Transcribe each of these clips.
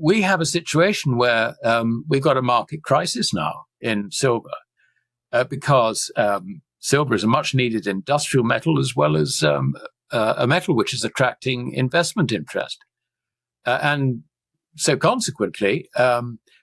we have a situation where we've got a market crisis now in silver because silver is a much needed industrial metal as well as a metal which is attracting investment interest. And so consequently,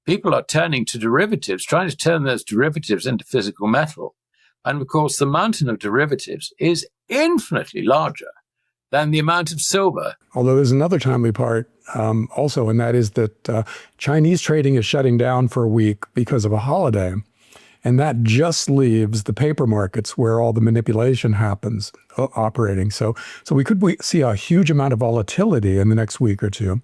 people are turning to derivatives, trying to turn those derivatives into physical metal. And of course, the mountain of derivatives is infinitely larger than the amount of silver. Although there's another timely part also, and that is that Chinese trading is shutting down for a week because of a holiday. And that just leaves the paper markets where all the manipulation happens operating. So we could see a huge amount of volatility in the next week or two,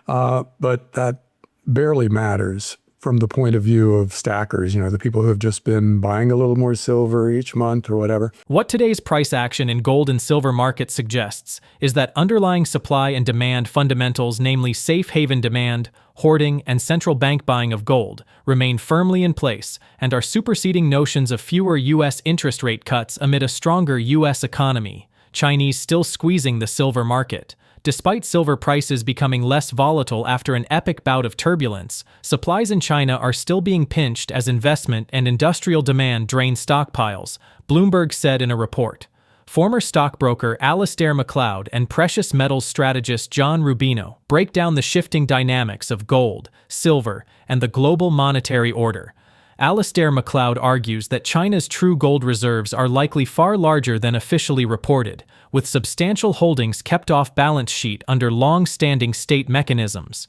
but that barely matters from the point of view of stackers, the people who have just been buying a little more silver each month or whatever. What today's price action in gold and silver markets suggests is that underlying supply and demand fundamentals, namely safe haven demand, hoarding, and central bank buying of gold, remain firmly in place and are superseding notions of fewer U.S. interest rate cuts amid a stronger U.S. economy, Chinese still squeezing the silver market. Despite silver prices becoming less volatile after an epic bout of turbulence, supplies in China are still being pinched as investment and industrial demand drain stockpiles, Bloomberg said in a report. Former stockbroker Alasdair Macleod and PreciousMetals strategist John Rubino break down the shifting dynamics of gold, silver, and the global monetary order. Alasdair Macleod argues that China's true gold reserves are likely far larger than officially reported, with substantial holdings kept off balance sheet under long-standing state mechanisms.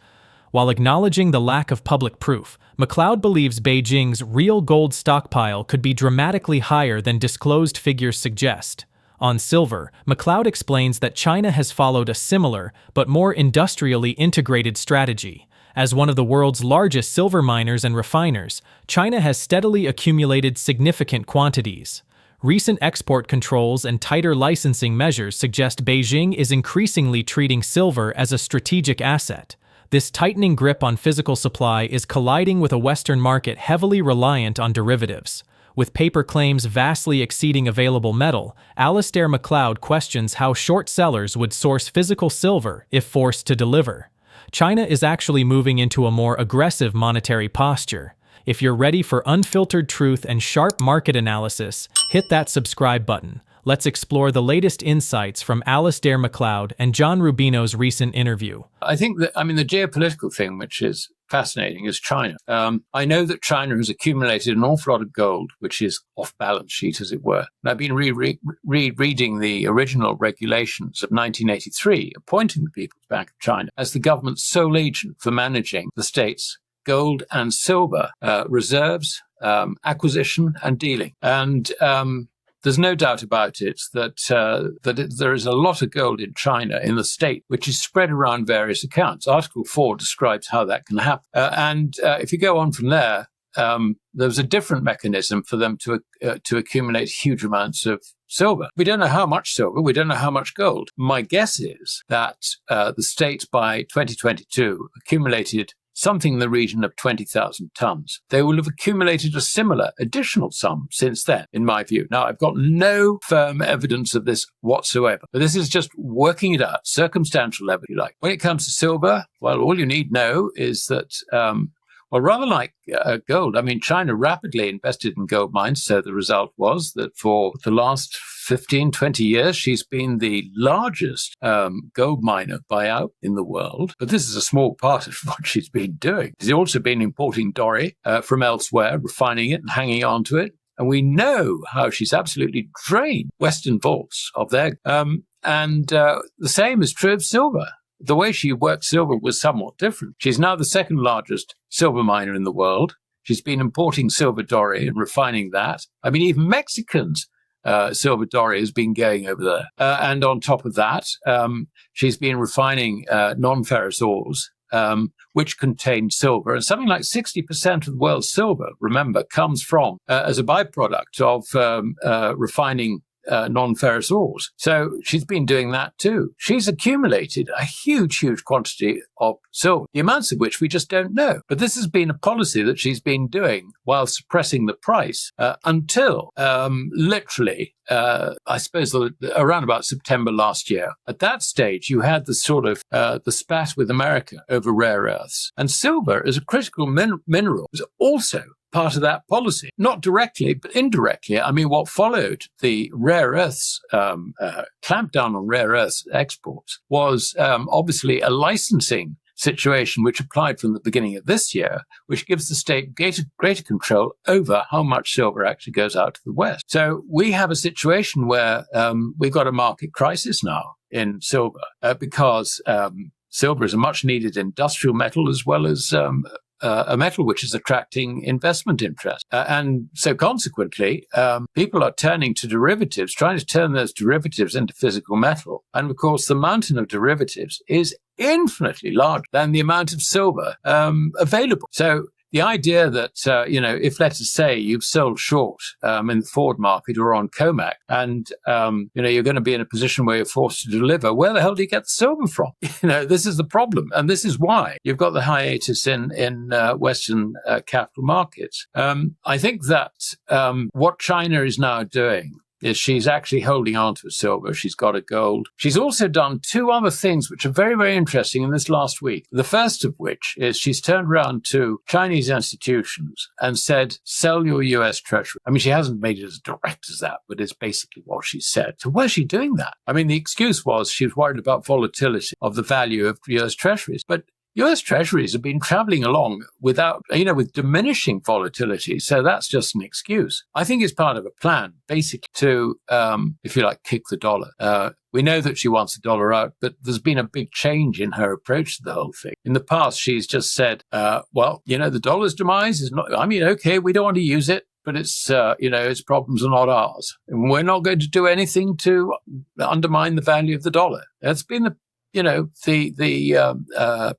While acknowledging the lack of public proof, Macleod believes Beijing's real gold stockpile could be dramatically higher than disclosed figures suggest. On silver, Macleod explains that China has followed a similar, but more industrially integrated strategy. As one of the world's largest silver miners and refiners, China has steadily accumulated significant quantities. Recent export controls and tighter licensing measures suggest Beijing is increasingly treating silver as a strategic asset. This tightening grip on physical supply is colliding with a Western market heavily reliant on derivatives. With paper claims vastly exceeding available metal, Alasdair Macleod questions how short sellers would source physical silver if forced to deliver. China is actually moving into a more aggressive monetary posture. If you're ready for unfiltered truth and sharp market analysis, hit that subscribe button. Let's explore the latest insights from Alasdair Macleod and John Rubino's recent interview. I think that, the geopolitical thing, which is fascinating, is China. I know that China has accumulated an awful lot of gold, which is off balance sheet, as it were. And I've been rereading the original regulations of 1983, appointing the People's Bank of China as the government's sole agent for managing the state's gold and silver reserves, acquisition and dealing. And there's no doubt about it that there is a lot of gold in China, in the state, which is spread around various accounts. Article 4 describes how that can happen. And if you go on from there, there's a different mechanism for them to accumulate huge amounts of silver. We don't know how much silver, we don't know how much gold. My guess is that the state by 2022 accumulated something in the region of 20,000 tons. They will have accumulated a similar additional sum since then, in my view. Now, I've got no firm evidence of this whatsoever, but this is just working it out, circumstantial evidence, if you like. When it comes to silver, well, all you need know is that, rather like gold, China rapidly invested in gold mines, so the result was that for the last 15, 20 years, she's been the largest gold miner buyout in the world. But this is a small part of what she's been doing. She's also been importing doré from elsewhere, refining it and hanging on to it. And we know how she's absolutely drained Western vaults of their... the same is true of silver. The way she worked silver was somewhat different. She's now the second largest silver miner in the world. She's been importing silver doré and refining that. Even Mexicans, silver doré has been going over there. And on top of that, she's been refining non-ferrous ores, which contain silver. And something like 60% of the world's silver, remember, comes from, as a byproduct of refining non-ferrous ores. So she's been doing that too. She's accumulated a huge, huge quantity of silver, the amounts of which we just don't know. But this has been a policy that she's been doing while suppressing the price until literally, I suppose, around about September last year. At that stage, you had the sort of the spat with America over rare earths. And silver, as a critical mineral, was also part of that policy, not directly, but indirectly. I mean, what followed the rare earths, clampdown on rare earths exports was obviously a licensing situation which applied from the beginning of this year, which gives the state greater control over how much silver actually goes out to the West. So we have a situation where we've got a market crisis now in silver because silver is a much needed industrial metal as well as a metal which is attracting investment interest. And so consequently, people are turning to derivatives, trying to turn those derivatives into physical metal. And of course, the mountain of derivatives is infinitely larger than the amount of silver available. So the idea that, if, let us say, you've sold short in the forward market or on COMAC and, you're going to be in a position where you're forced to deliver, where the hell do you get the silver from? This is the problem. And this is why you've got the hiatus in Western capital markets. I think that what China is now doing is she's actually holding on to silver. She's got a gold. She's also done two other things which are very, very interesting in this last week. The first of which is she's turned around to Chinese institutions and said, sell your US Treasury. I mean, she hasn't made it as direct as that, but it's basically what she said. So where's she doing that? I mean, the excuse was she was worried about volatility of the value of US Treasuries. But US Treasuries have been traveling along without, with diminishing volatility. So that's just an excuse. I think it's part of a plan, basically, to, if you like, kick the dollar. We know that she wants the dollar out, but there's been a big change in her approach to the whole thing. In the past, she's just said, the dollar's demise is not, okay, we don't want to use it, but it's, its problems are not ours. And we're not going to do anything to undermine the value of the dollar. That's been the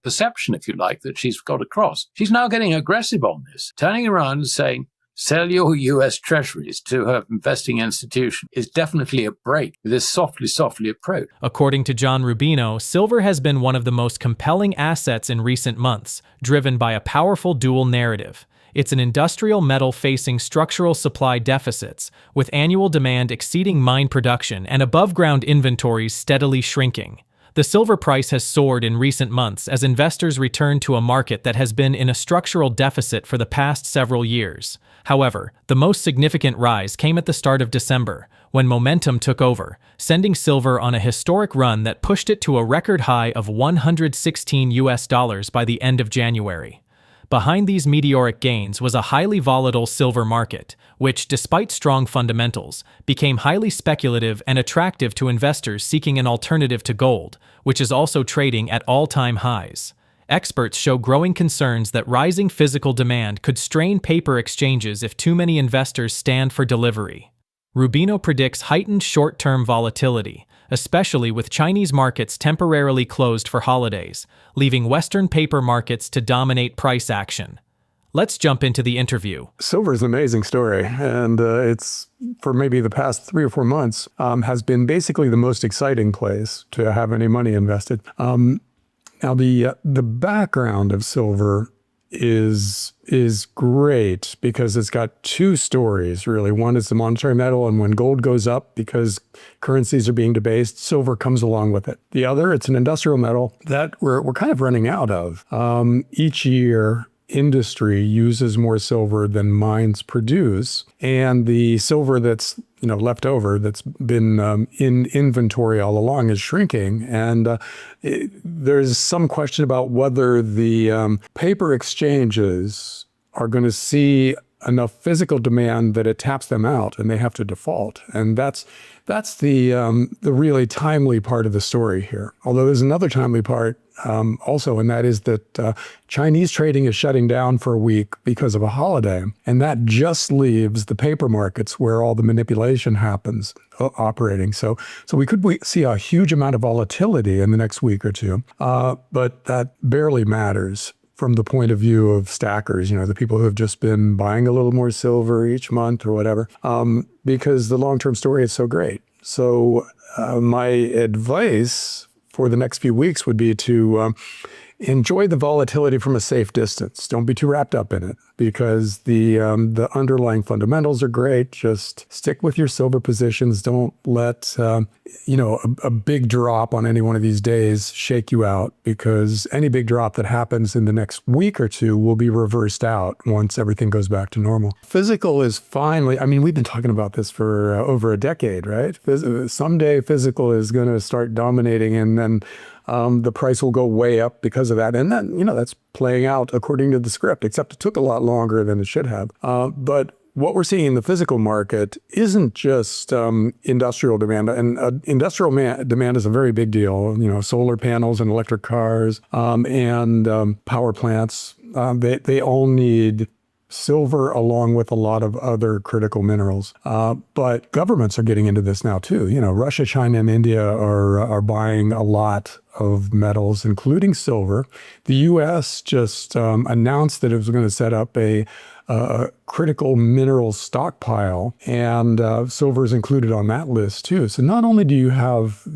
perception, if you like, that she's got across. She's now getting aggressive on this, turning around and saying, sell your US Treasuries to her investing institution is definitely a break with this softly approach. According to John Rubino, silver has been one of the most compelling assets in recent months, driven by a powerful dual narrative. It's an industrial metal facing structural supply deficits, with annual demand exceeding mine production and above-ground inventories steadily shrinking. The silver price has soared in recent months as investors return to a market that has been in a structural deficit for the past several years. However, the most significant rise came at the start of December, when momentum took over, sending silver on a historic run that pushed it to a record high of $116 by the end of January. Behind these meteoric gains was a highly volatile silver market, which, despite strong fundamentals, became highly speculative and attractive to investors seeking an alternative to gold, which is also trading at all-time highs. Experts show growing concerns that rising physical demand could strain paper exchanges if too many investors stand for delivery. Rubino predicts heightened short-term volatility, especially with Chinese markets temporarily closed for holidays, leaving Western paper markets to dominate price action. Let's jump into the interview. Silver is an amazing story, and it's, for maybe the past 3 or 4 months, has been basically the most exciting place to have any money invested. Now, the background of silver is great because it's got two stories, really. One is the monetary metal, and when gold goes up because currencies are being debased, silver comes along with it. The other, it's an industrial metal that we're kind of running out of. Each year, industry uses more silver than mines produce, and the silver that's left over, that's been in inventory all along, is shrinking. And there's some question about whether the paper exchanges are going to see enough physical demand that it taps them out and they have to default. And that's the really timely part of the story here. Although there's another timely part also, and that is that Chinese trading is shutting down for a week because of a holiday. And that just leaves the paper markets where all the manipulation happens operating. So we could see a huge amount of volatility in the next week or two, but that barely matters. from the point of view of stackers, the people who have just been buying a little more silver each month or whatever, because the long-term story is so great. So my advice for the next few weeks would be to enjoy the volatility from a safe distance. Don't be too wrapped up in it, because the underlying fundamentals are great. Just stick with your silver positions. Don't let a big drop on any one of these days shake you out, because any big drop that happens in the next week or two will be reversed out once everything goes back to normal. Physical is finally, we've been talking about this for over a decade, right? Someday physical is going to start dominating, and then the price will go way up because of that. And then, that's playing out according to the script, except it took a lot longer than it should have. But what we're seeing in the physical market isn't just industrial demand. And industrial demand is a very big deal. Solar panels and electric cars and power plants, they all need silver along with a lot of other critical minerals. But governments are getting into this now too. Russia, China, and India are buying a lot of metals, including silver. The U.S. just announced that it was going to set up a critical mineral stockpile, and silver is included on that list too. So not only do you have,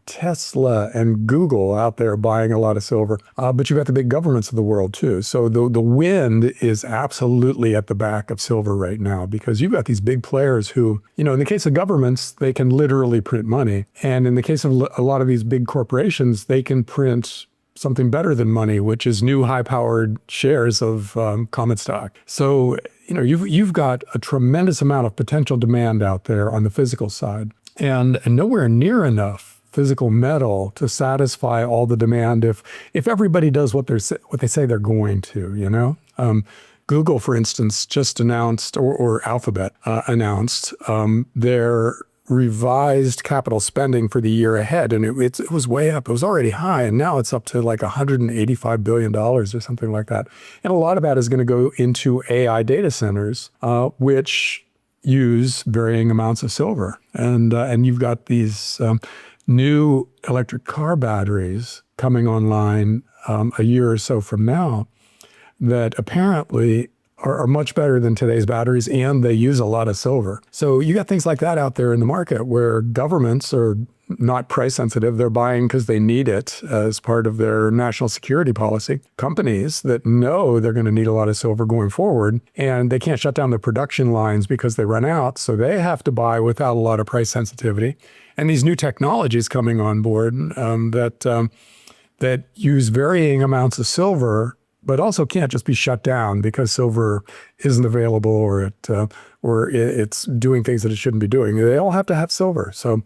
Tesla and Google out there buying a lot of silver, but you've got the big governments of the world too. So the wind is absolutely at the back of silver right now, because you've got these big players who, in the case of governments, they can literally print money. And in the case of a lot of these big corporations, they can print something better than money, which is new high-powered shares of common stock. So, you've got a tremendous amount of potential demand out there on the physical side, and nowhere near enough physical metal to satisfy all the demand if everybody does what they say they're going to. Google, for instance, just announced, or Alphabet announced their revised capital spending for the year ahead, and it was way up. It was already high, and now it's up to like $185 billion or something like that. And a lot of that is going to go into AI data centers, which use varying amounts of silver. And you've got these new electric car batteries coming online a year or so from now that apparently are much better than today's batteries, and they use a lot of silver. So you got things like that out there in the market where governments are not price sensitive. They're buying because they need it as part of their national security policy. Companies that know they're going to need a lot of silver going forward, and they can't shut down their production lines because they run out, so they have to buy without a lot of price sensitivity. And these new technologies coming on board that use varying amounts of silver, but also can't just be shut down because silver isn't available or it's doing things that it shouldn't be doing. They all have to have silver. So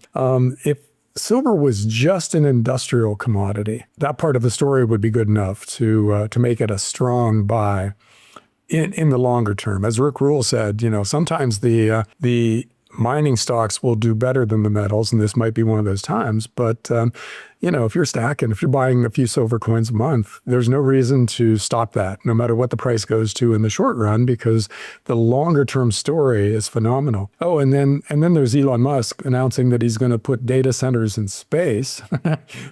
if silver was just an industrial commodity, that part of the story would be good enough to make it a strong buy in the longer term. As Rick Rule said, sometimes the mining stocks will do better than the metals, and this might be one of those times. But, if you're stacking, if you're buying a few silver coins a month, there's no reason to stop that, no matter what the price goes to in the short run, because the longer term story is phenomenal. Oh, and then there's Elon Musk announcing that he's going to put data centers in space.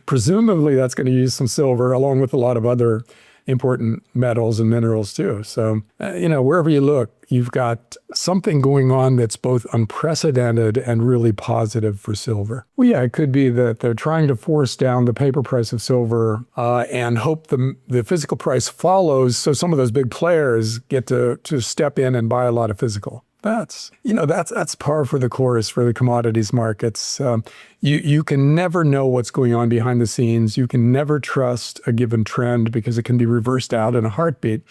Presumably that's going to use some silver along with a lot of other important metals and minerals too. So, wherever you look, you've got something going on that's both unprecedented and really positive for silver. Well, yeah, it could be that they're trying to force down the paper price of silver and hope the physical price follows, so some of those big players get to step in and buy a lot of physical. That's par for the course for the commodities markets. You can never know what's going on behind the scenes. You can never trust a given trend because it can be reversed out in a heartbeat.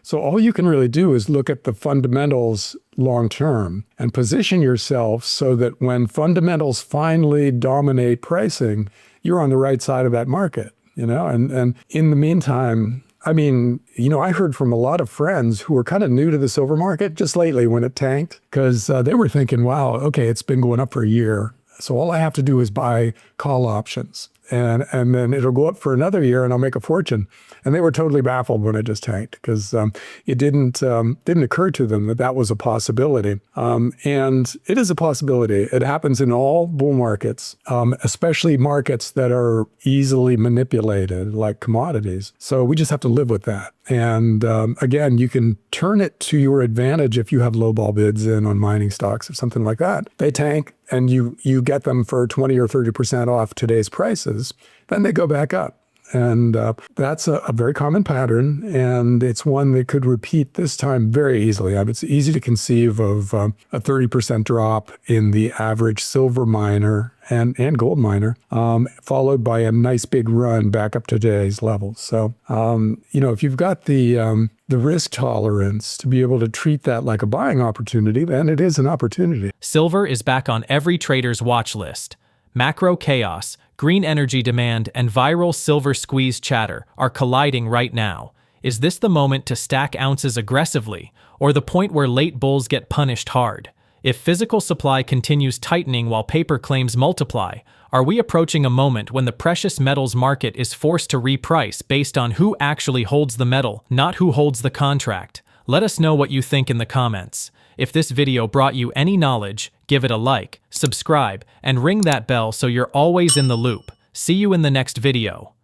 So all you can really do is look at the fundamentals long term and position yourself so that when fundamentals finally dominate pricing, you're on the right side of that market, and in the meantime, I heard from a lot of friends who were kind of new to the silver market just lately when it tanked, because they were thinking, wow, okay, it's been going up for a year, so all I have to do is buy call options. and then it'll go up for another year and I'll make a fortune. And they were totally baffled when it just tanked because it didn't occur to them that that was a possibility. And it is a possibility. It happens in all bull markets, especially markets that are easily manipulated like commodities. So we just have to live with that. And again, you can turn it to your advantage if you have lowball bids in on mining stocks or something like that. They tank and you get them for 20 or 30% off today's prices, then they go back up. And that's a very common pattern, and it's one that could repeat this time very easily. It's easy to conceive of a 30% drop in the average silver miner and gold miner, followed by a nice big run back up to today's levels. So, if you've got the risk tolerance to be able to treat that like a buying opportunity, then it is an opportunity. Silver is back on every trader's watch list. Macro chaos, green energy demand, and viral silver squeeze chatter are colliding right now. Is this the moment to stack ounces aggressively, or the point where late bulls get punished hard? If physical supply continues tightening while paper claims multiply, are we approaching a moment when the precious metals market is forced to reprice based on who actually holds the metal, not who holds the contract? Let us know what you think in the comments. If this video brought you any knowledge, give it a like, subscribe, and ring that bell so you're always in the loop. See you in the next video.